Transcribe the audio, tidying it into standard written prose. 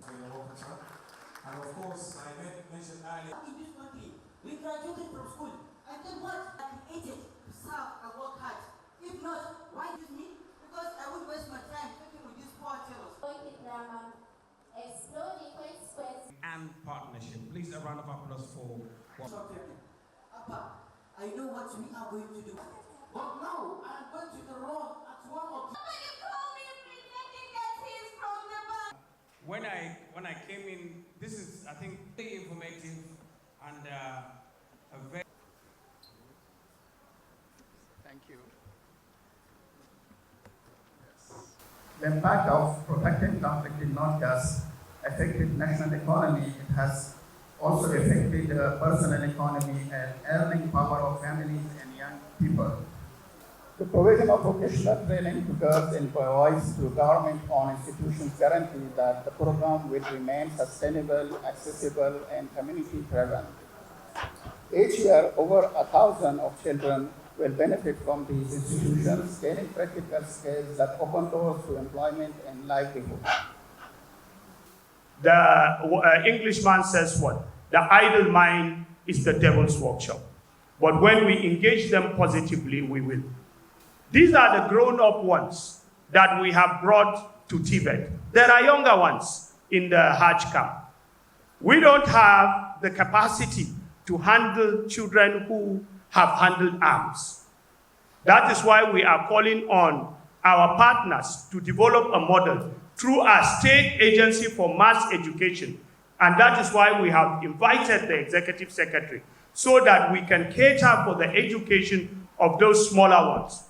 And of course, I mentioned earlier. In this country, we graduated from school, and then what? I created to serve and work hard. If not, why use me? Because I would waste my time talking with these poor fellows. Explore the consequences And partnership. Please, a round of applause for Papa, I know what we are going to do. But now, I am going to the road at 1 o'clock. Somebody call me pretending that he's from the back. When I came in, this is, I think, very informative and a very... Thank you. The impact of protecting conflict did not just affect the national economy, it has also affected the personal economy and earning power of families and young people. The provision of vocational training to girls and boys through government-owned institutions guarantee that the program will remain sustainable, accessible, and community-driven. Each year, over 1,000 of children will benefit from these institutions, gaining practical skills that open doors to employment and livelihood. The Englishman says what? The idle mind is the devil's workshop. But when we engage them positively, we will. These are the grown-up ones that we have brought to Tibet. There are younger ones in the Hajj camp. We don't have the capacity to handle children who have handled arms. That is why we are calling on our partners to develop a model through our state agency for mass education. And that is why we have invited the executive secretary, so that we can cater for the education of those smaller ones.